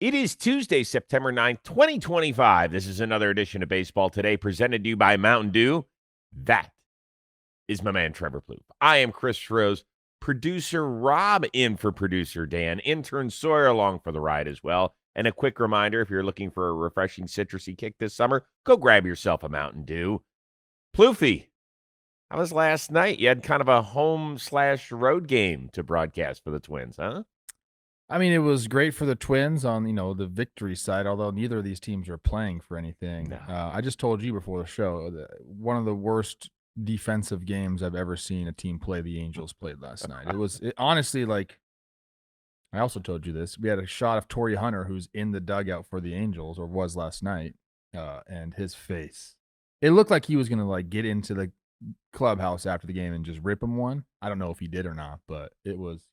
It is Tuesday, September 9th, 2025. This is another edition of Baseball Today presented to you by Mountain Dew. That is my man, Trevor Plouffe. I am Chris Rose, producer Rob in for producer Dan, intern Sawyer along for the ride as well. And a quick reminder, if you're looking for a refreshing citrusy kick this summer, go grab yourself a Mountain Dew. Plouffe, how was last night? You had kind of a home/road game to broadcast for the Twins, huh? I mean, it was great for the Twins on, the victory side, although neither of these teams are playing for anything. No. I just told you before the show that one of the worst defensive games I've ever seen a team play the Angels played last night. Honestly, like, I also told you this. We had a shot of Torrey Hunter, who's in the dugout for the Angels, or was last night, and his face. It looked like he was going to, like, get into the clubhouse after the game and just rip him one. I don't know if he did or not, but he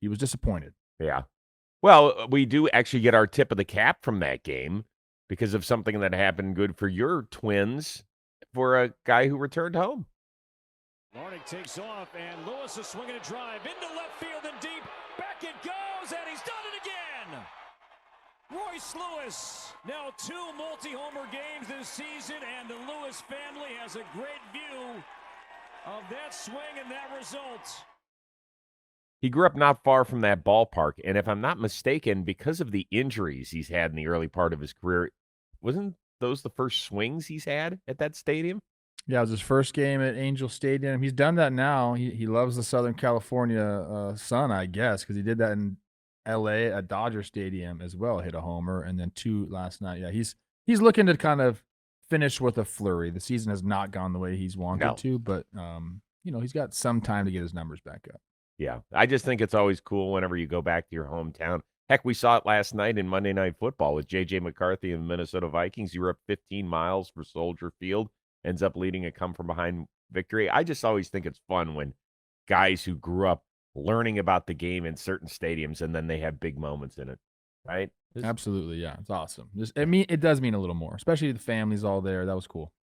was disappointed. Yeah. Well, we do actually get our tip of the cap from that game because of something that happened good for your Twins for a guy who returned home. Larnach takes off, and Lewis is swinging a drive into left field and deep. Back it goes, and he's done it again. Royce Lewis, now 2 multi-homer games this season, and the Lewis family has a great view of that swing and that result. He grew up not far from that ballpark, and if I'm not mistaken, because of the injuries he's had in the early part of his career, wasn't those the first swings he's had at that stadium? Yeah, it was his first game at Angel Stadium. He's done that now. He loves the Southern California sun, I guess, because he did that in L.A. at Dodger Stadium as well. Hit a homer and then 2 last night. Yeah, he's looking to kind of finish with a flurry. The season has not gone the way he's wanted No. to, but he's got some time to get his numbers back up. Yeah, I just think it's always cool whenever you go back to your hometown. Heck, we saw it last night in Monday Night Football with J.J. McCarthy and the Minnesota Vikings. You were up 15 miles for Soldier Field, ends up leading a come-from-behind victory. I just always think it's fun when guys who grew up learning about the game in certain stadiums and then they have big moments in it, right? Absolutely, yeah, it's awesome. It does mean a little more, especially the family's all there. That was cool.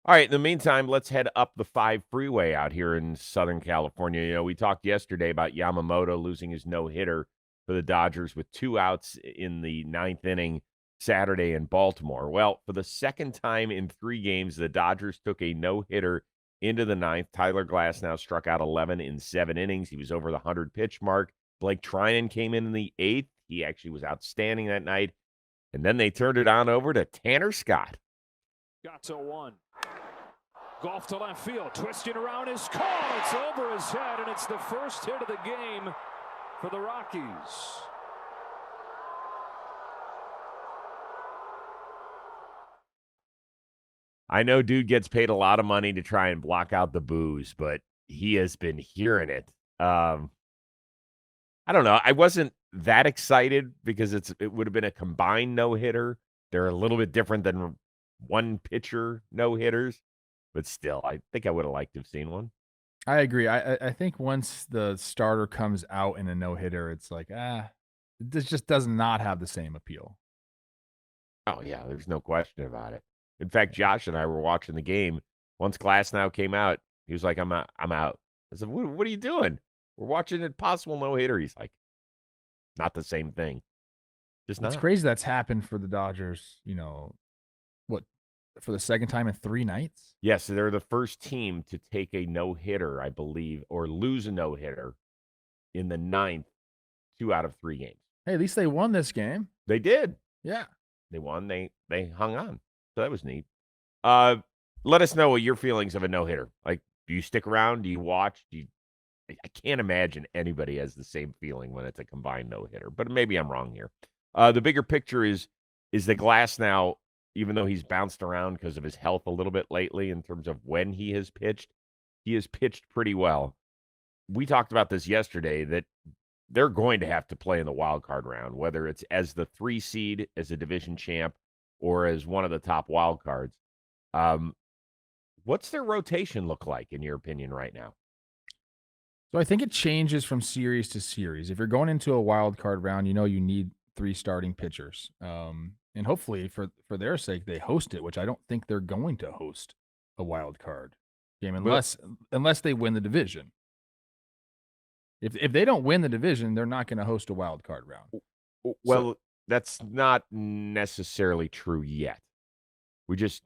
All right, in the meantime, let's head up the 5 freeway out here in Southern California. You know, we talked yesterday about Yamamoto losing his no-hitter for the Dodgers with 2 outs in the 9th inning Saturday in Baltimore. Well, for the second time in 3 games, the Dodgers took a no-hitter into the 9th. Tyler Glasnow struck out 11 in 7 innings. He was over the 100-pitch mark. Blake Trinan came in the 8th. He actually was outstanding that night. And then they turned it on over to Tanner Scott. Got to 1. Golf to left field, twisting around his call. It's over his head, and it's the first hit of the game for the Rockies. I know dude gets paid a lot of money to try and block out the boos, but he has been hearing it. I don't know. I wasn't that excited because it would have been a combined no-hitter. They're a little bit different than one pitcher no-hitters. But still, I think I would have liked to have seen one. I agree. I think once the starter comes out in a no-hitter, it's like, this just does not have the same appeal. Oh, yeah, there's no question about it. In fact, Josh and I were watching the game. Once Glasnow came out, he was like, I'm out. I said, what are you doing? We're watching a possible no-hitter. He's like, not the same thing. Just not. It's crazy that's happened for the Dodgers, for the second time in 3 nights? Yes, they're the first team to take a no-hitter, I believe, or lose a no-hitter in the 9th, 2 out of 3 games. Hey, at least they won this game. They did. Yeah. They won. They hung on. So that was neat. Let us know what your feelings of a no-hitter. Like, do you stick around? Do you watch? I can't imagine anybody has the same feeling when it's a combined no-hitter, but maybe I'm wrong here. The bigger picture is the Glasnow, even though he's bounced around because of his health a little bit lately in terms of when he has pitched pretty well. We talked about this yesterday that they're going to have to play in the wild card round, whether it's as the 3 seed, as a division champ, or as one of the top wild cards. What's their rotation look like, in your opinion, right now? So I think it changes from series to series. If you're going into a wild card round, you need 3 starting pitchers. And hopefully for their sake, they host it, which I don't think they're going to host a wild card game unless they win the division. If they don't win the division, they're not going to host a wild card round. Well, that's not necessarily true yet. We just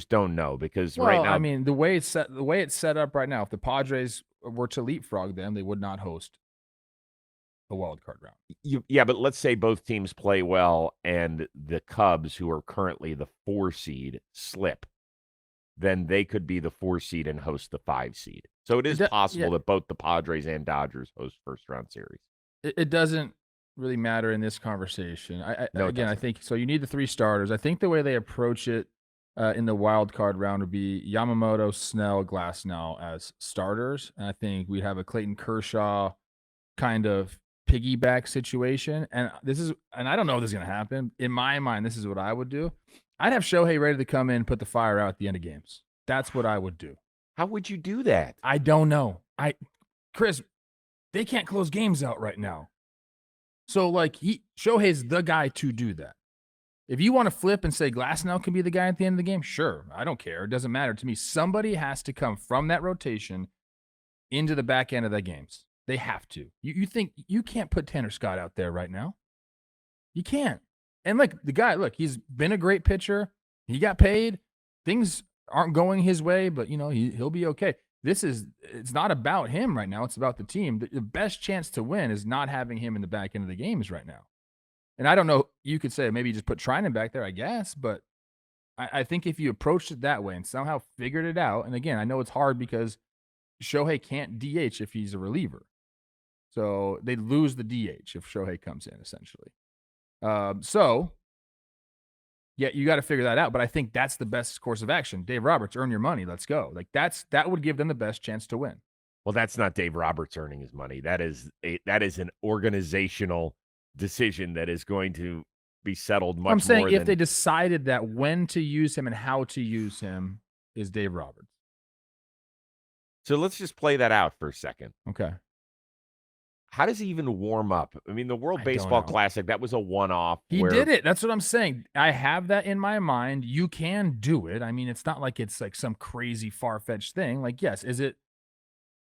don't know because right Well, now I mean, the way it's set up right now, if the Padres were to leapfrog them, they would not host a wild card round. yeah, but let's say both teams play well and the Cubs, who are currently the 4 seed, slip. Then they could be the 4 seed and host the 5 seed. So it is possible that both the Padres and Dodgers host first round series. It doesn't really matter in this conversation. No, Again, I think so. You need the 3 starters. I think the way they approach it in the wild card round would be Yamamoto, Snell, Glasnow as starters, and I think we'd have a Clayton Kershaw kind of piggyback situation. And I don't know if this is going to happen. In my mind, this is what I would do. I'd have Shohei ready to come in and put the fire out at the end of games. That's what I would do. How would you do that? I don't know. Chris, they can't close games out right now. So, like, Shohei's the guy to do that. If you want to flip and say Glasnow can be the guy at the end of the game, sure. I don't care. It doesn't matter to me. Somebody has to come from that rotation into the back end of the games. They have to. You think you can't put Tanner Scott out there right now? You can't. And the guy, he's been a great pitcher. He got paid. Things aren't going his way, but he'll be okay. It's not about him right now. It's about the team. The best chance to win is not having him in the back end of the games right now. And I don't know, you could say maybe just put Trinan back there, I guess, but I think if you approached it that way and somehow figured it out, and again, I know it's hard because Shohei can't DH if he's a reliever. So they lose the DH if Shohei comes in, essentially. Yeah, you got to figure that out. But I think that's the best course of action. Dave Roberts, earn your money. Let's go. That would give them the best chance to win. Well, that's not Dave Roberts earning his money. That is an organizational decision that is going to be settled much more. I'm saying if they decided that when to use him and how to use him is Dave Roberts. So let's just play that out for a second. Okay. How does he even warm up? I mean, the World Baseball Classic, that was a one-off. He did it. That's what I'm saying. I have that in my mind. You can do it. I mean, it's not like it's like some crazy far-fetched thing. Yes, is it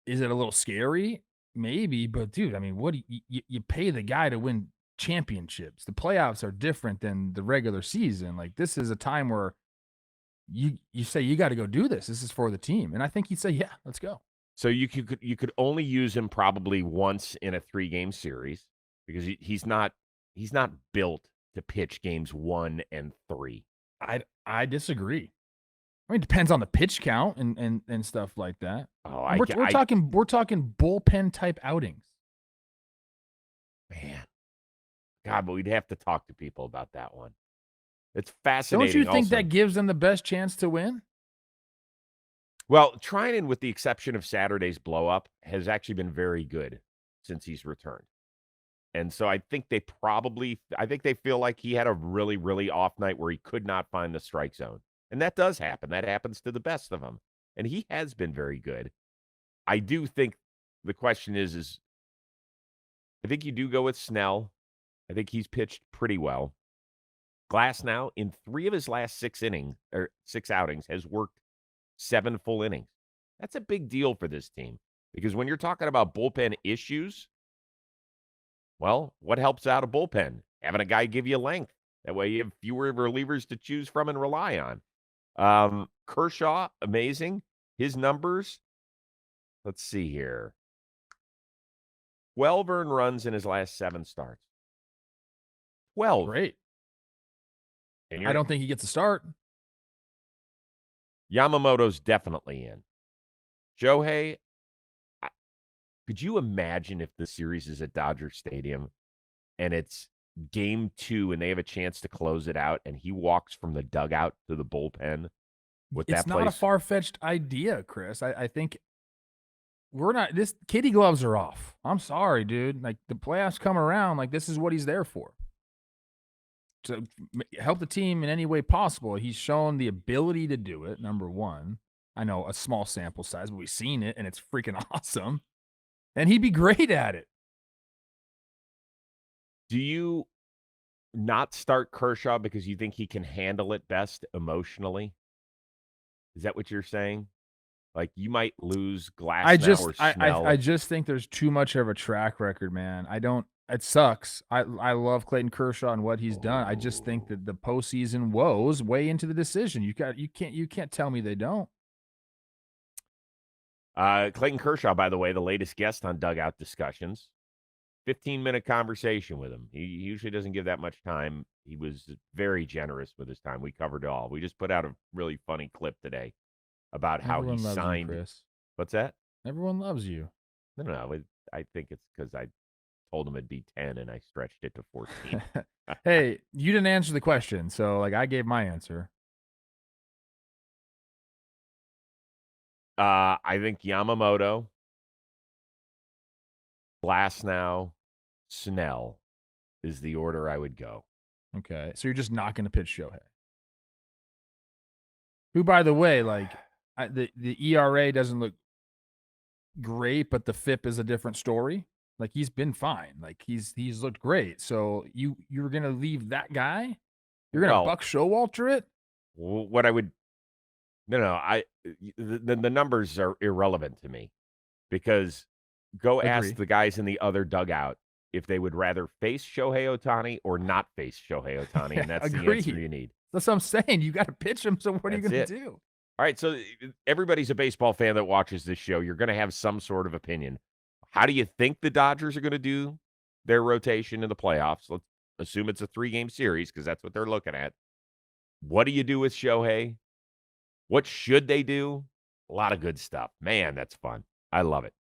a little scary? Maybe, but dude, I mean, what do you pay the guy to win championships? The playoffs are different than the regular season. This is a time where you say you got to go do this. This is for the team, and I think he'd say, yeah, let's go. So you could only use him probably once in a 3-game series because he's not built to pitch games 1 and 3. I disagree. I mean, it depends on the pitch count and stuff like that. Oh, we're talking bullpen type outings. Man, God, but we'd have to talk to people about that one. It's fascinating. Don't you think that gives them the best chance to win? Well, Trinan, with the exception of Saturday's blow-up, has actually been very good since he's returned. And so I think they feel like he had a really, really off night where he could not find the strike zone. And that does happen. That happens to the best of them. And he has been very good. I do think the question is I think you do go with Snell. I think he's pitched pretty well. Glasnow, in 3 of his last 6 outings, has worked 7 full innings. That's a big deal for this team because when you're talking about bullpen issues, well, what helps out a bullpen? Having a guy give you length. That way you have fewer relievers to choose from and rely on. Kershaw, amazing. His numbers, let's see here. 12 earned runs in his last 7 starts. 12. Great. And I don't think he gets a start. Yamamoto's definitely in. Shohei, could you imagine if the series is at Dodger Stadium and it's game 2 and they have a chance to close it out and he walks from the dugout to the bullpen with that place? It's not a far-fetched idea, Chris. I think this kitty gloves are off. I'm sorry, dude. The playoffs come around, this is what he's there for. To help the team in any way possible. He's shown the ability to do it, number one. I know a small sample size, but we've seen it, and it's freaking awesome. And he'd be great at it. Do you not start Kershaw because you think he can handle it best emotionally? Is that what you're saying? You might lose Glasnow or Snell. I just think there's too much of a track record, man. it sucks. I love Clayton Kershaw and what he's done. I just think that the postseason woes weigh into the decision. You can't tell me they don't. Clayton Kershaw, by the way, the latest guest on Dugout Discussions. 15-minute conversation with him. He usually doesn't give that much time. He was very generous with his time. We covered it all. We just put out a really funny clip today about how Everyone he loves signed. you, Chris. What's that? Everyone loves you. No. I think it's because I told him it'd be 10 and I stretched it to 14. Hey, you didn't answer the question, so I gave my answer. I think Yamamoto, Glasnow, Snell is the order I would go. Okay, so you're just not going to pitch Shohei, who, by the way, the ERA doesn't look great, but the FIP is a different story. Like, he's been fine. Like, he's looked great. So you're going to leave that guy? You're going to Buck Showalter it? What I would the numbers are irrelevant to me, because go ask the guys in the other dugout if they would rather face Shohei Ohtani or not face Shohei Ohtani, and that's the answer you need. That's what I'm saying. You got to pitch him, so what are you going to do? All right, so everybody's a baseball fan that watches this show. You're going to have some sort of opinion. How do you think the Dodgers are going to do their rotation in the playoffs? Let's assume it's a 3-game series, because that's what they're looking at. What do you do with Shohei? What should they do? A lot of good stuff. Man, that's fun. I love it.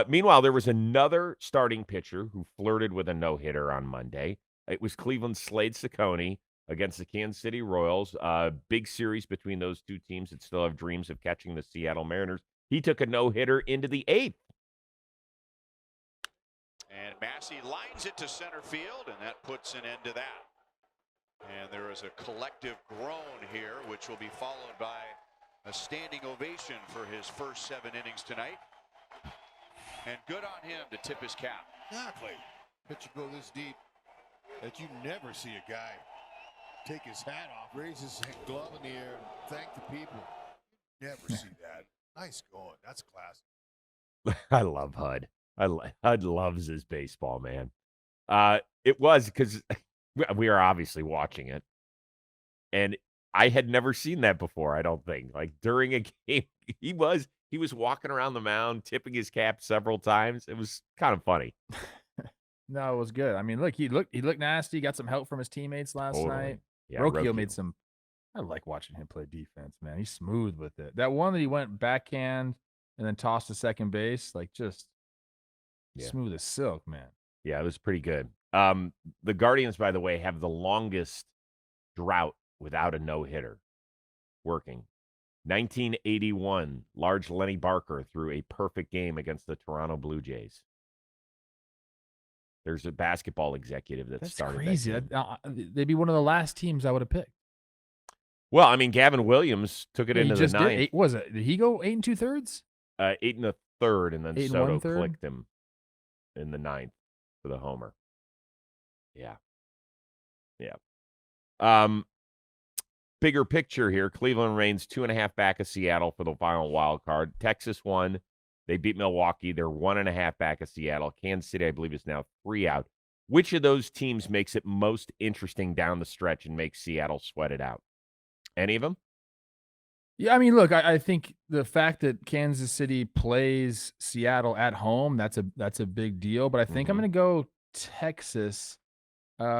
Meanwhile, there was another starting pitcher who flirted with a no-hitter on Monday. It was Cleveland's Slade Cecconi against the Kansas City Royals. Big series between those two teams that still have dreams of catching the Seattle Mariners. He took a no-hitter into the 8th. And Massey lines it to center field, and that puts an end to that. And there is a collective groan here, which will be followed by a standing ovation for his first 7 innings tonight. And good on him to tip his cap. Exactly. Pitcher go this deep that you never see a guy take his hat off, raise his glove in the air, and thank the people. Never see that. Nice going. That's classic. I love HUD. HUD loves his baseball, man. It was because we are obviously watching it, and I had never seen that before. I don't think, like, during a game, he was walking around the mound, tipping his cap several times. It was kind of funny. No, it was good. I mean, look, he looked nasty. Got some help from his teammates last night. Yeah, Rocchio made some. I like watching him play defense, man. He's smooth with it. That one that he went backhand and then tossed to second base, like, just smooth as silk, man. Yeah, it was pretty good. The Guardians, by the way, have the longest drought without a no-hitter working. 1981, large Lenny Barker threw a perfect game against the Toronto Blue Jays. There's a basketball executive that started crazy. that. They'd be one of the last teams I would have picked. Well, I mean, Gavin Williams took it into the 9th. Did he go 8 2/3? 8 1/3, and then 8 Soto 1/3? clicked him in the 9th for the homer. Yeah. Bigger picture here. Cleveland reigns 2.5 back of Seattle for the final wild card. Texas won. They beat Milwaukee. They're 1.5 back of Seattle. Kansas City, I believe, is now 3 out. Which of those teams makes it most interesting down the stretch and makes Seattle sweat it out? Any of them? Yeah, I mean, look, I think the fact that Kansas City plays Seattle at home, that's a big deal. But I think I'm going to go Texas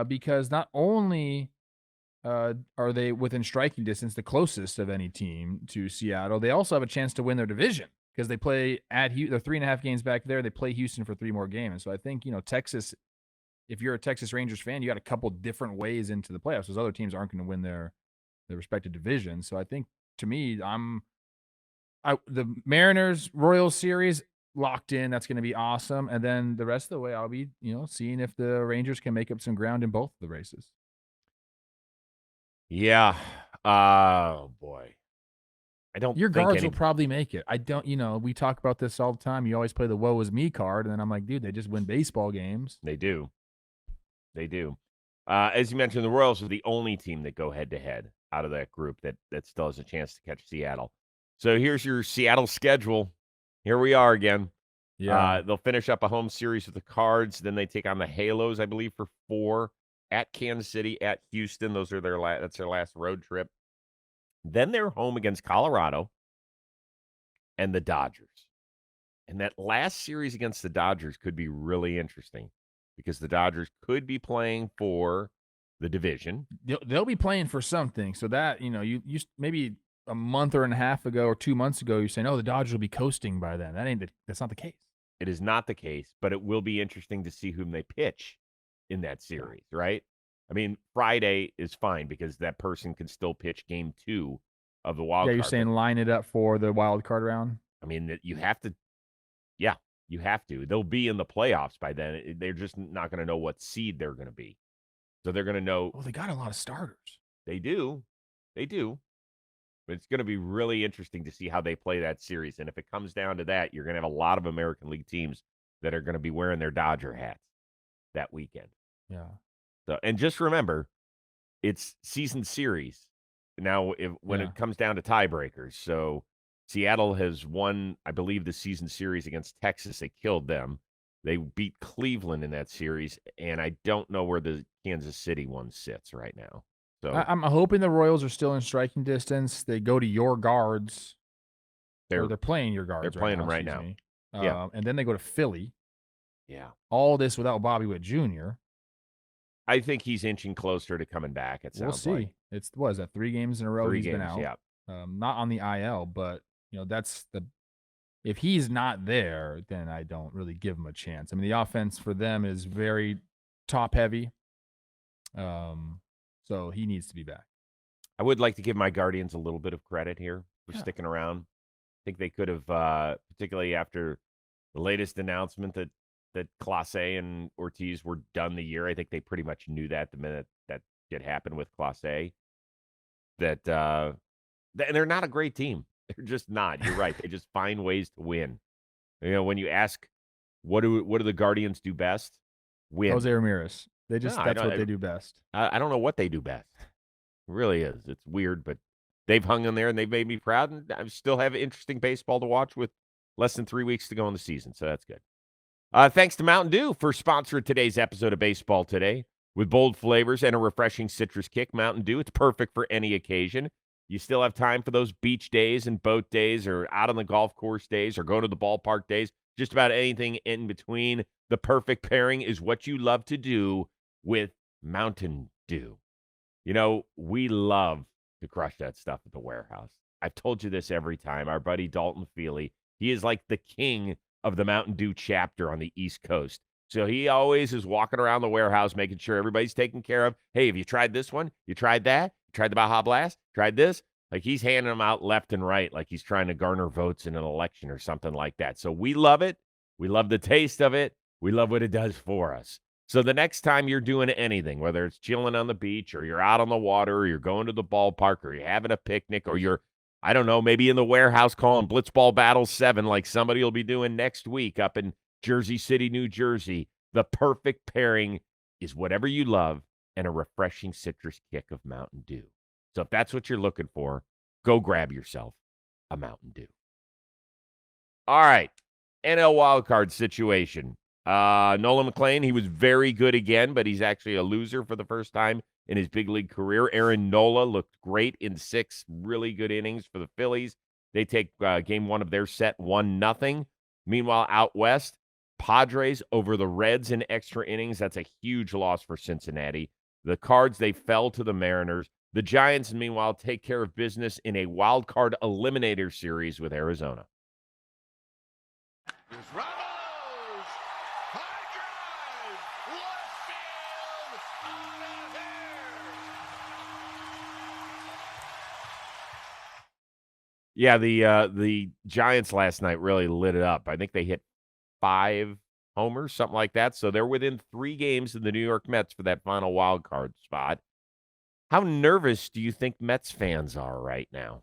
because not only are they within striking distance, the closest of any team to Seattle, they also have a chance to win their division because they play at Houston. They're 3.5 games back there. They play Houston for 3 more games. And so I think, Texas, if you're a Texas Rangers fan, you got a couple different ways into the playoffs because other teams aren't going to win their respective divisions. So I think, to me, the Mariners Royals series locked in. That's going to be awesome. And then the rest of the way, I'll be, seeing if the Rangers can make up some ground in both of the races. Yeah. Oh boy. I don't. Your guards will probably make it. I don't. We talk about this all the time. You always play the "woe is me" card, and then I'm like, dude, they just win baseball games. They do. As you mentioned, the Royals are the only team that go head to head out of that group that still has a chance to catch Seattle. So here's your Seattle schedule. Here we are again. Yeah. They'll finish up a home series with the Cards. Then they take on the Halos, I believe, for 4 at Kansas City, at Houston. Those are that's their last road trip. Then they're home against Colorado and the Dodgers. And that last series against the Dodgers could be really interesting because the Dodgers could be playing for the division. They'll be playing for something. So that, you maybe a month or and a half ago or 2 months ago, you're saying, oh, the Dodgers will be coasting by then. That's not the case. It is not the case, but it will be interesting to see whom they pitch in that series, right? I mean, Friday is fine because that person can still pitch game 2 of the wild Yeah, card. you're saying line it up for the wild card round? I mean, you have to. Yeah, you have to. They'll be in the playoffs by then. They're just not going to know what seed they're going to be. So they're going to know. Oh, they got a lot of starters. They do. They do. But it's going to be really interesting to see how they play that series. And if it comes down to that, you're going to have a lot of American League teams that are going to be wearing their Dodger hats that weekend. Yeah. So, and just remember, it's season series. Now, when Yeah. it comes down to tiebreakers, so Seattle has won, I believe, the season series against Texas. They killed them. They beat Cleveland in that series, and I don't know where the Kansas City one sits right now. So I'm hoping the Royals are still in striking distance. They go to your guards. They're playing your guards. They're playing them right now. Yeah. And then they go to Philly. Yeah. All this without Bobby Witt Jr. I think he's inching closer to coming back. It sounds We'll see. like. It's what is that? 3 games in a row 3 he's games, been out. yeah. Not on the IL, but that's if he's not there, then I don't really give him a chance. I mean, the offense for them is very top heavy. So he needs to be back. I would like to give my Guardians a little bit of credit here for Yeah. sticking around. I think they could have, particularly after the latest announcement that Clase and Ortiz were done the year. I think they pretty much knew that the minute that shit happened with Clase. And they're not a great team. They're just not. You're right. They just find ways to win. When you ask, what do the Guardians do best? Win. Jose Ramirez. That's what they do best. I don't know what they do best. It really is. It's weird, but they've hung in there and they've made me proud. And I still have interesting baseball to watch with less than 3 weeks to go in the season. So that's good. Thanks to Mountain Dew for sponsoring today's episode of Baseball Today. With bold flavors and a refreshing citrus kick, Mountain Dew, it's perfect for any occasion. You still have time for those beach days and boat days or out on the golf course days or go to the ballpark days. Just about anything in between. The perfect pairing is what you love to do with Mountain Dew. We love to crush that stuff at the warehouse. I've told you this every time. Our buddy Dalton Feely, he is like the king of the Mountain Dew chapter on the East Coast. So he always is walking around the warehouse making sure everybody's taken care of. Hey, have you tried this one? You tried that? You tried the Baja Blast? Tried this? Like he's handing them out left and right like he's trying to garner votes in an election or something like that. So we love it. We love the taste of it. We love what it does for us. So the next time you're doing anything, whether it's chilling on the beach or you're out on the water or you're going to the ballpark or you're having a picnic or you're, I don't know, maybe in the warehouse calling Blitzball Battle 7 like somebody will be doing next week up in Jersey City, New Jersey, the perfect pairing is whatever you love and a refreshing citrus kick of Mountain Dew. So if that's what you're looking for, go grab yourself a Mountain Dew. All right, NL wildcard situation. Nolan McLean, he was very good again, but he's actually a loser for the first time in his big league career. Aaron Nola looked great in 6 really good innings for the Phillies. They take game 1 of their set 1-0. Meanwhile, out west, Padres over the Reds in extra innings. That's a huge loss for Cincinnati. The Cards, they fell to the Mariners. The Giants, meanwhile, take care of business in a wild card eliminator series with Arizona. Here's Ramos. High drive. Left field. Out of there. Yeah, the Giants last night really lit it up. I think they hit 5 homers, something like that. So they're within 3 games of the New York Mets for that final wild card spot. How nervous do you think Mets fans are right now?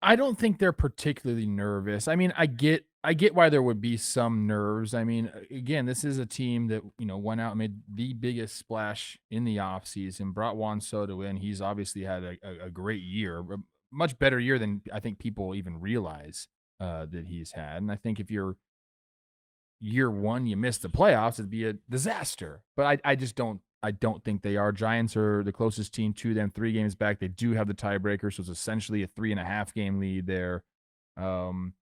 I don't think they're particularly nervous. I mean, I get why there would be some nerves. I mean, again, this is a team that, went out and made the biggest splash in the offseason, brought Juan Soto in. He's obviously had a great year, a much better year than I think people even realize. that he's had. And I think if you're year one, you miss the playoffs, it'd be a disaster. But I just don't. I don't think they are. Giants are the closest team to them, 3 games back. They do have the tiebreaker, so it's essentially a 3.5 game lead there. And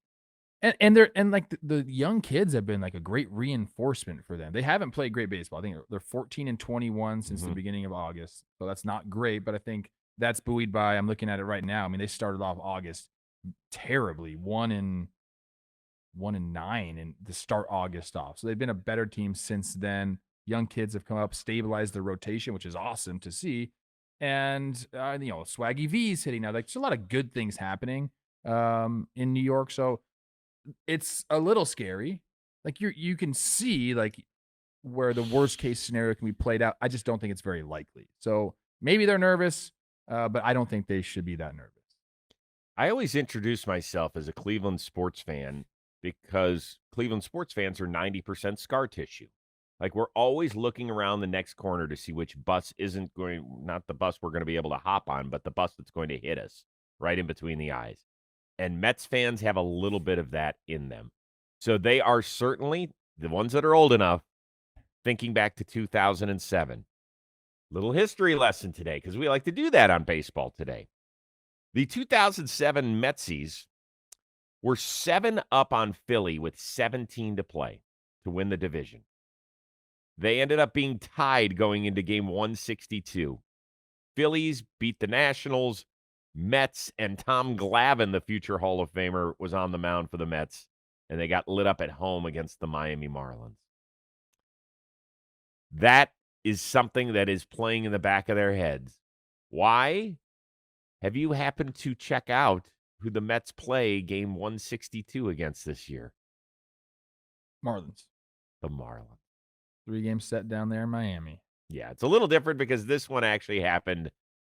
the young kids have been like a great reinforcement for them. They haven't played great baseball. I think they're 14-21 since the beginning of August, so that's not great. But I think that's buoyed by, I'm looking at it right now. I mean, they started off August terribly, 1-9, and to start August off. So they've been a better team since then. Young kids have come up, stabilized their rotation, which is awesome to see. And Swaggy V's hitting now. Like, there's a lot of good things happening in New York. So it's a little scary. Like, you can see like where the worst case scenario can be played out. I just don't think it's very likely. So maybe they're nervous, but I don't think they should be that nervous. I always introduce myself as a Cleveland sports fan because Cleveland sports fans are 90% scar tissue. Like, we're always looking around the next corner to see which bus isn't going, not the bus we're going to be able to hop on, but the bus that's going to hit us right in between the eyes. And Mets fans have a little bit of that in them. So they are certainly, the ones that are old enough, thinking back to 2007. Little history lesson today, because we like to do that on Baseball Today. The 2007 Metsies were 7 up on Philly with 17 to play to win the division. They ended up being tied going into game 162. Phillies beat the Nationals. Mets and Tom Glavine, the future Hall of Famer, was on the mound for the Mets, and they got lit up at home against the Miami Marlins. That is something that is playing in the back of their heads. Why? Have you happened to check out who the Mets play game 162 against this year? Marlins. The Marlins. 3-game set down there in Miami. Yeah, it's a little different because this one actually happened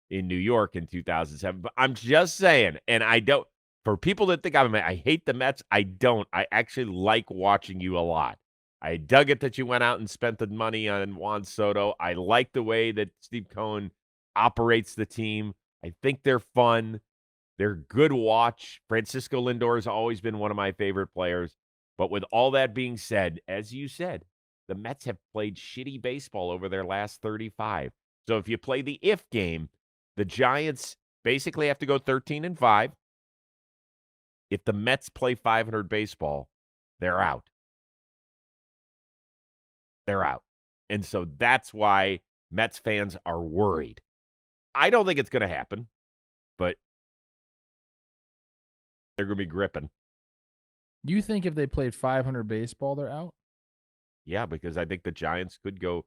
in New York in 2007. But I'm just saying, and I don't, for people that think I hate the Mets, I don't. I actually like watching you a lot. I dug it that you went out and spent the money on Juan Soto. I like the way that Steve Cohen operates the team. I think they're fun. They're good watch. Francisco Lindor has always been one of my favorite players. But with all that being said, as you said, the Mets have played shitty baseball over their last 35. So if you play the if game, the Giants basically have to go 13-5. If the Mets play 500 baseball, they're out. They're out. And so that's why Mets fans are worried. I don't think it's going to happen, but they're going to be gripping. You think if they played 500 baseball, they're out? Yeah, because I think the Giants could go.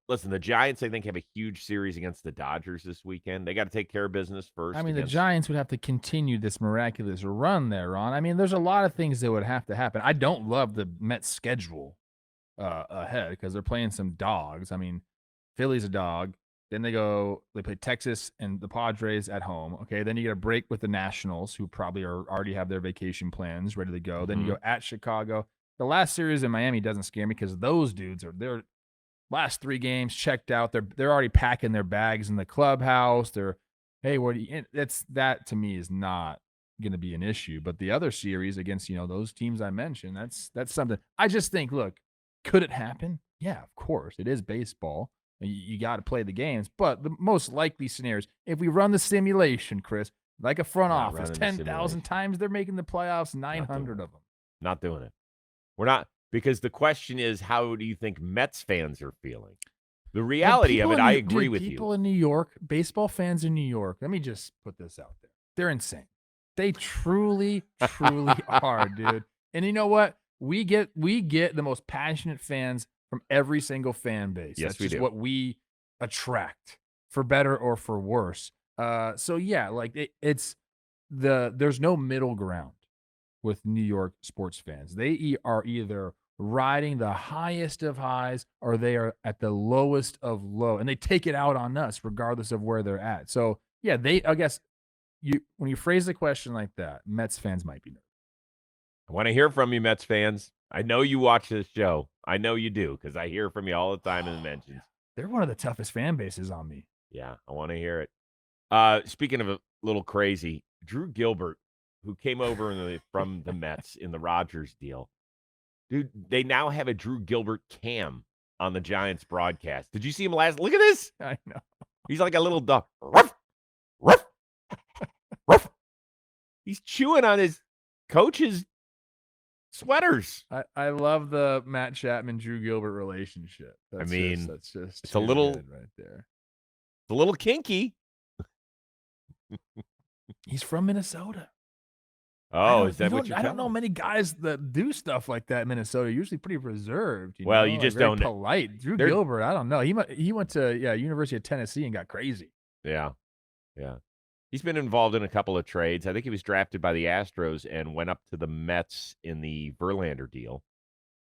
Listen, the Giants, I think, have a huge series against the Dodgers this weekend. They got to take care of business first. I mean, the Giants would have to continue this miraculous run there, Ron. I mean, there's a lot of things that would have to happen. I don't love the Mets schedule ahead because they're playing some dogs. I mean, Philly's a dog. Then they play Texas and the Padres at home. Okay, then you get a break with the Nationals, who probably already have their vacation plans ready to go. Mm-hmm. Then you go at Chicago. The last series in Miami doesn't scare me because those dudes are their last 3 games checked out. They're already packing their bags in the clubhouse. That to me is not going to be an issue. But the other series against those teams I mentioned, that's something. I just think, look, could it happen? Yeah, of course. It is baseball. You got to play the games. But the most likely scenarios, if we run the simulation, Chris, like a front office, 10,000 times they're making the playoffs, 900 of them. Not doing it. We're not, because the question is, how do you think Mets fans are feeling? The reality of it, I agree with you. People in New York, baseball fans in New York, let me just put this out there. They're insane. They truly, truly are, dude. And you know what? We get the most passionate fans from every single fan base. Yes, That's we just do. what we attract, for better or for worse. So yeah, like there's no middle ground with New York sports fans. They are either riding the highest of highs or they are at the lowest of low, and they take it out on us regardless of where they're at. So yeah, I guess when you phrase the question like that, Mets fans might be nervous. I want to hear from you, Mets fans. I know you watch this show. I know you do, because I hear from you all the time in the mentions. They're one of the toughest fan bases on me. Yeah, I want to hear it. Speaking of a little crazy, Drew Gilbert, who came over from the Mets in the Rodgers deal. Dude, they now have a Drew Gilbert cam on the Giants broadcast. Did you see him last? Look at this. I know. He's like a little dog. Ruff, ruff, ruff. He's chewing on his coach's sweaters. I love the Matt Chapman Drew Gilbert relationship. That's just it's a little good right there. It's a little kinky. He's from Minnesota. Oh, is that what you're I don't telling know me? many guys that do stuff like that in Minnesota. Usually pretty reserved. Well, know? you just very don't know. polite. Drew Gilbert, I don't know. He went to University of Tennessee and got crazy. Yeah. He's been involved in a couple of trades. I think he was drafted by the Astros and went up to the Mets in the Verlander deal.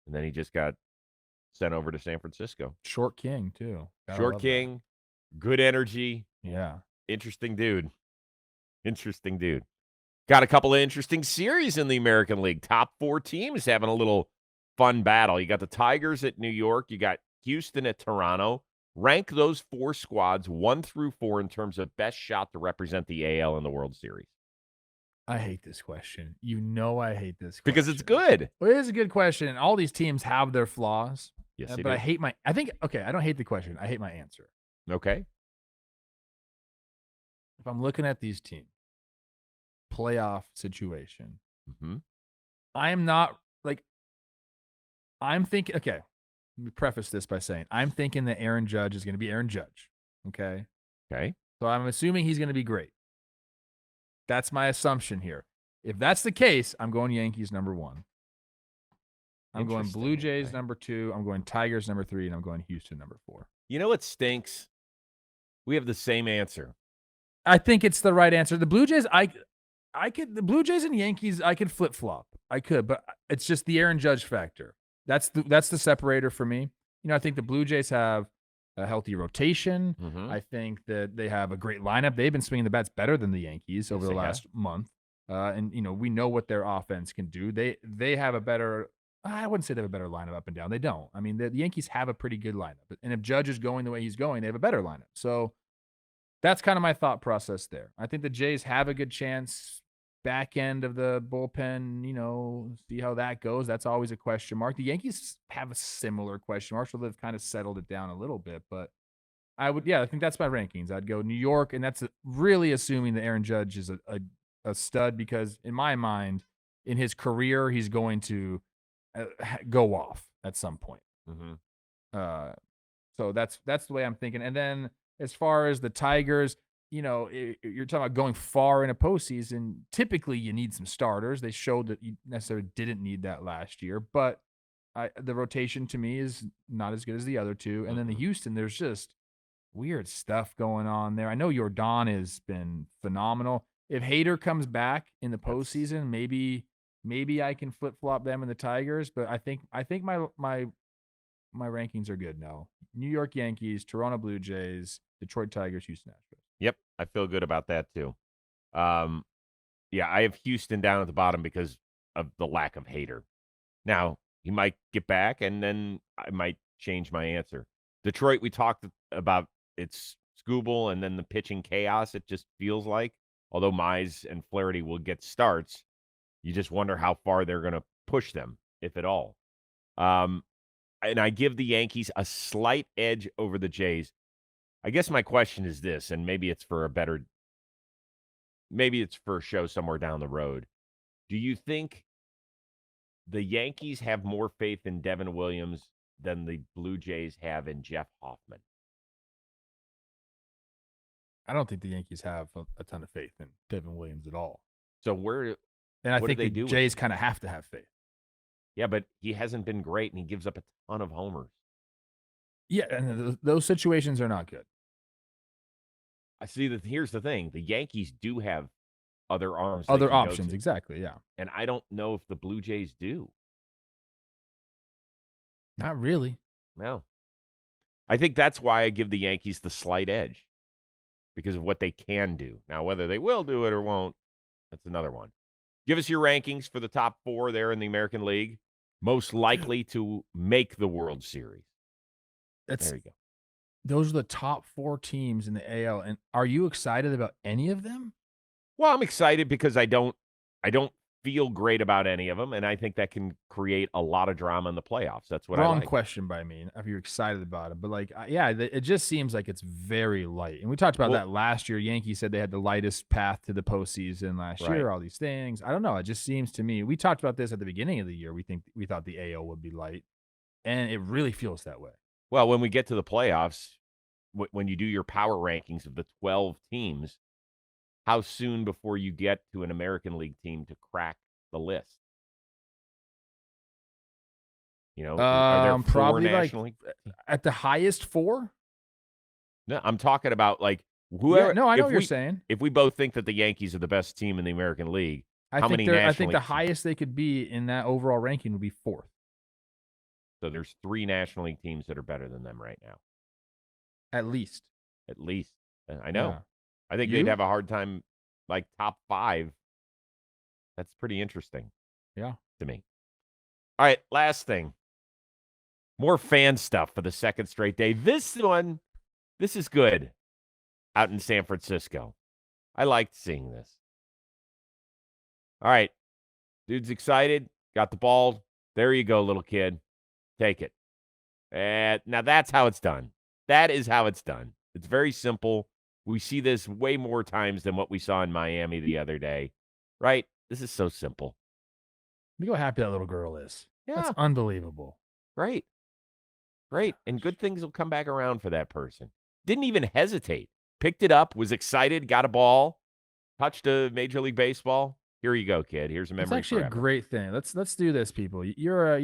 And then he just got sent over to San Francisco. Short king, too. Short king, good energy. Yeah. Interesting dude. Got a couple of interesting series in the American League. Top 4 teams having a little fun battle. You got the Tigers at New York. You got Houston at Toronto. Rank those 4 squads 1 through 4 in terms of best shot to represent the AL in the World Series. I hate this question. I hate this question. Because it's good. Well, it is a good question, and all these teams have their flaws. Yes, but do. I don't hate the question. I hate my answer. Okay. If I'm looking at these teams, playoff situation, I'm not I'm thinking, okay, let me preface this by saying I'm thinking that Aaron Judge is going to be Aaron Judge. Okay. So I'm assuming he's going to be great. That's my assumption here. If that's the case, I'm going Yankees number 1. I'm going Blue Jays number 2. I'm going Tigers number 3, and I'm going Houston number 4. You know what stinks? We have the same answer. I think it's the right answer. The Blue Jays, the Blue Jays and Yankees, I could flip flop. I could, but it's just the Aaron Judge factor. That's the separator for me. I think the Blue Jays have a healthy rotation. I think that they have a great lineup. They've been swinging the bats better than the Yankees over the last month. And we know what their offense can do. They have a better, I wouldn't say they have a better lineup up and down. They don't. I mean, the Yankees have a pretty good lineup. And if Judge is going the way he's going, they have a better lineup. So that's kind of my thought process there. I think the Jays have a good chance. Back end of the bullpen, see how that goes. That's always a question mark. The Yankees have a similar question mark, so they've kind of settled it down a little bit. But I think that's my rankings. I'd go New York, and that's really assuming that Aaron Judge is a stud, because in my mind, in his career, he's going to go off at some point. So that's the way I'm thinking. And then as far as the Tigers, you're talking about going far in a postseason. Typically, you need some starters. They showed that you necessarily didn't need that last year, but the rotation to me is not as good as the other two. And then the Houston, there's just weird stuff going on there. I know Jordan has been phenomenal. If Hader comes back in the postseason, maybe I can flip flop them and the Tigers. But I think my rankings are good now. New York Yankees, Toronto Blue Jays, Detroit Tigers, Houston Astros. Yep, I feel good about that too. I have Houston down at the bottom because of the lack of Hader. Now, he might get back, and then I might change my answer. Detroit, we talked about its Scooble and then the pitching chaos, it just feels like. Although Mize and Flaherty will get starts, you just wonder how far they're going to push them, if at all. And I give the Yankees a slight edge over the Jays. I guess my question is this, and maybe it's for a show somewhere down the road. Do you think the Yankees have more faith in Devin Williams than the Blue Jays have in Jeff Hoffman? I don't think the Yankees have a ton of faith in Devin Williams at all. So I think the Jays kind of have to have faith. Yeah, but he hasn't been great, and he gives up a ton of homers. Yeah, and those situations are not good. I see that. Here's the thing: the Yankees do have other arms, other options, exactly. Yeah, and I don't know if the Blue Jays do. Not really. No, I think that's why I give the Yankees the slight edge, because of what they can do. Now, whether they will do it or won't, that's another one. Give us your rankings for the top 4 there in the American League, most likely to make the World Series. There you go. Those are the top 4 teams in the AL. And are you excited about any of them? Well, I'm excited because I don't I don't feel great about any of them, and I think that can create a lot of drama in the playoffs. That's what I Wrong like. question by me. If you're excited about it, but like, yeah, it just seems like it's very light. And we talked about Well- that last year. Yankees said they had the lightest path to the postseason last Right. year. All these things. I don't know. It just seems to me. We talked about this at the beginning of the year. We thought the AL would be light, and it really feels that way. Well, when we get to the playoffs, when you do your power rankings of the 12 teams, how soon before you get to an American League team to crack the list? You know, are there 4 Probably National League? at the highest 4. No, I'm talking about like Yeah, whoever. no, I know if what you're we, saying. If we both think that the Yankees are the best team in the American League, how many I National think the League teams? highest they could be in that overall ranking would be 4th. So there's 3 National League teams that are better than them right now. At least. At least. I know. Yeah. I think You? they'd have a hard time, like top 5. That's pretty interesting. Yeah. To me. All right, last thing. More fan stuff for the second straight day. This is good out in San Francisco. I liked seeing this. All right. Dude's excited. Got the ball. There you go, little kid. Take it. Now that's how it's done. That is how it's done. It's very simple. We see this way more times than what we saw in Miami the other day. Right? This is so simple. Look how happy that little girl is. Yeah. That's unbelievable. Great. And good things will come back around for that person. Didn't even hesitate. Picked it up, was excited, got a ball, touched a Major League Baseball. Here you go, kid. Here's a memory It's actually forever. a great thing. Let's do this, people. You're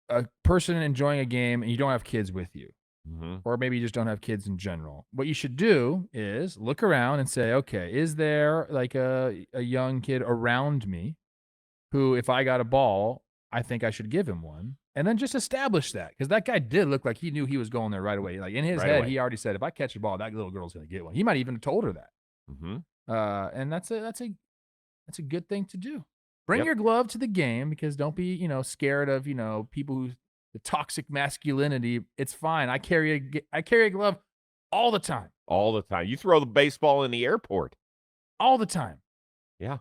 a person enjoying a game and you don't have kids with you. Mm-hmm. Or maybe you just don't have kids in general. What you should do is look around and say, okay, is there like a young kid around me who, if I got a ball, I think I should give him one? And then just establish that. Because that guy did look like he knew he was going there right away. Like in his head, he already said, if I catch a ball, that little girl's going to get one. He might even have told her that. Mm-hmm. And that's a good thing to do. Bring Yep. your glove to the game because don't be, scared of, people who the toxic masculinity. It's fine. I carry a glove all the time. All the time. You throw the baseball in the airport. All the time. Yeah.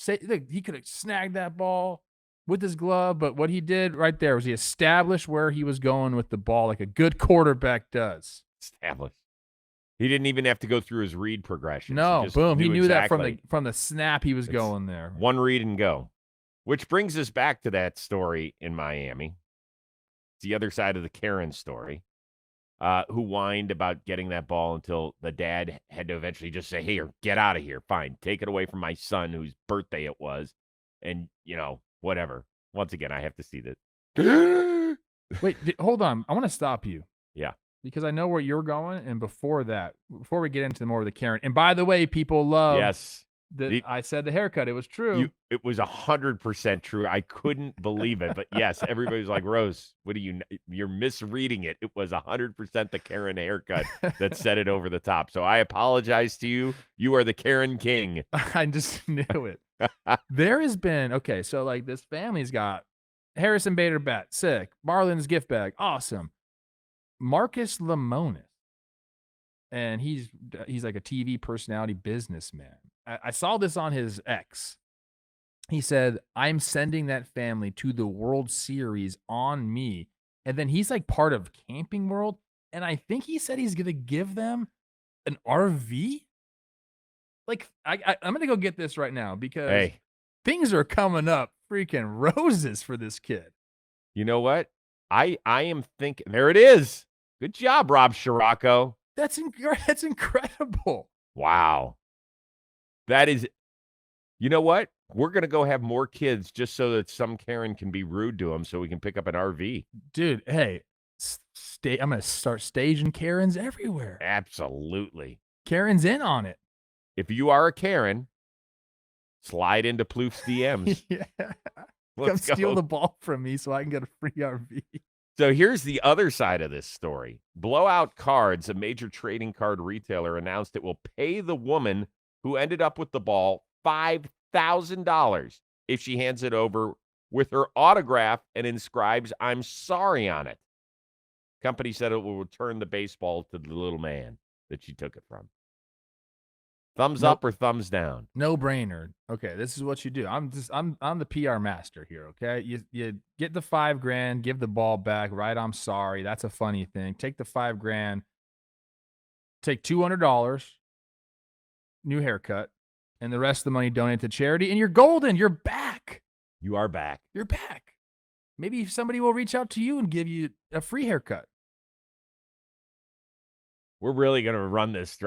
Look, he could have snagged that ball with his glove, but what he did right there was he established where he was going with the ball like a good quarterback does. Established. He didn't even have to go through his read progression. No, boom. He knew exactly. that from the snap he was going there. One read and go. Which brings us back to that story in Miami. It's the other side of the Karen story, who whined about getting that ball until the dad had to eventually just say, "Here, get out of here. Fine, take it away from my son whose birthday it was." And, whatever. Once again, I have to see this. Wait, hold on. I want to stop you. Yeah. Because I know where you're going. And before we get into more of the Karen, and by the way, people love Yes. I said the haircut. It was true. It was 100% true. I couldn't believe it. But yes, everybody's like, Rose, you're misreading it. It was 100% the Karen haircut that set it over the top. So I apologize to you. You are the Karen King. I just knew it. There has been, okay, so like this family's got Harrison Bader bat, sick. Marlins gift bag, awesome. Marcus Lemonis, and he's like a TV personality businessman. I saw this on his X. He said, I'm sending that family to the World Series on me. And then he's like part of Camping World. And I think he said he's going to give them an RV. Like, I'm going to go get this right now because things are coming up freaking roses for this kid. You know what? I am thinking, there it is. Good job, Rob Scirocco. That's incredible. Wow. That is, you know what? We're going to go have more kids just so that some Karen can be rude to them so we can pick up an RV. Dude, hey, I'm going to start staging Karens everywhere. Absolutely. Karen's in on it. If you are a Karen, slide into Plouffe's DMs. Yeah. Let's Come steal go. the ball from me so I can get a free RV. So here's the other side of this story. Blowout Cards, a major trading card retailer, announced it will pay the woman who ended up with the ball $5,000 if she hands it over with her autograph and inscribes "I'm sorry" on it. Company said it will return the baseball to the little man that she took it from. Thumbs Nope. up or thumbs down? No brainer. Okay, this is what you do. I'm the PR master here. Okay, you get the $5,000, give the ball back. Right? I'm sorry. That's a funny thing. Take the $5,000. Take $200, new haircut, and the rest of the money donate to charity, and you're golden. You're back. You are back. You're back. Maybe somebody will reach out to you and give you a free haircut. We're really going to run this.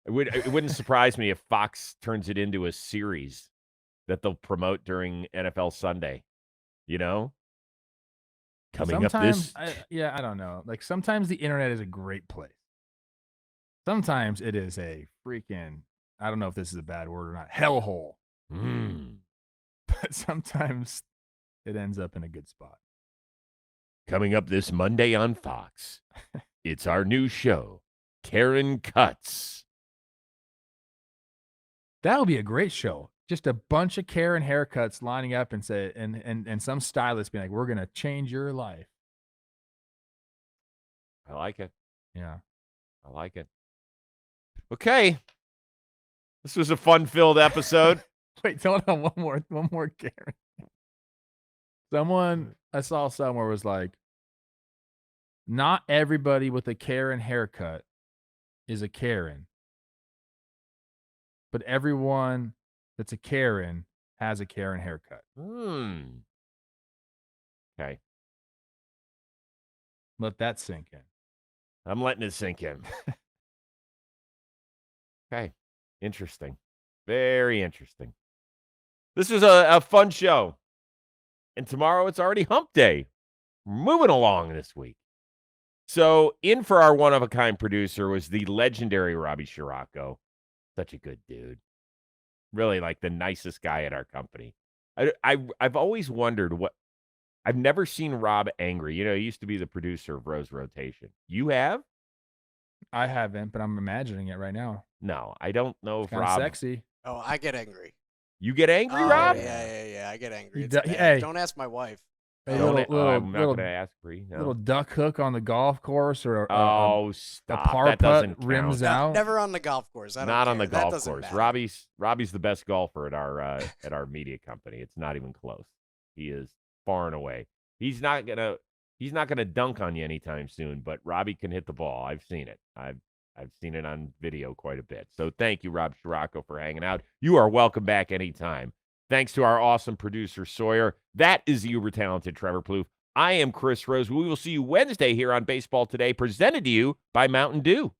It wouldn't surprise me if Fox turns it into a series that they'll promote during NFL Sunday. You know? Coming Sometimes, up this. I don't know. Like, sometimes the internet is a great place. Sometimes it is a freaking, I don't know if this is a bad word or not, hellhole. But sometimes it ends up in a good spot. Coming up this Monday on Fox, it's our new show, Karen Cuts. That would be a great show. Just a bunch of Karen haircuts lining up and say, and some stylist being like, "We're gonna change your life." I like it. Yeah. I like it. Okay. This was a fun-filled episode. Wait, hold on. One more Karen. I saw somewhere was like, not everybody with a Karen haircut is a Karen, but everyone that's a Karen has a Karen haircut. Okay. Let that sink in. I'm letting it sink in. Okay. Interesting. Very interesting. This was a fun show. And tomorrow it's already hump day. Moving along this week. So in for our one-of-a-kind producer was the legendary Robbie Scirocco. Such a good dude. Really like the nicest guy at our company. I've always wondered I've never seen Rob angry. You know, he used to be the producer of Rose Rotation. You have? I haven't, but I'm imagining it right now. No, I don't know if Kind of Rob. sexy. Oh, I get angry. You get angry, Oh, Rob? Yeah. I get angry. You It's do- bad. hey. Don't ask my wife. A I'm little not little, going to ask Bree. No. little duck hook on the golf course, or Oh, a stop. par That doesn't putt rims count. out. Never on the golf course. I don't Not on care. the That golf doesn't course. matter. Robbie's the best golfer at our media company. It's not even close. He is far and away. He's not gonna dunk on you anytime soon, but Robbie can hit the ball. I've seen it. I've seen it on video quite a bit. So thank you, Rob Scirocco, for hanging out. You are welcome back anytime. Thanks to our awesome producer, Sawyer. That is the uber-talented Trevor Plouffe. I am Chris Rose. We will see you Wednesday here on Baseball Today, presented to you by Mountain Dew.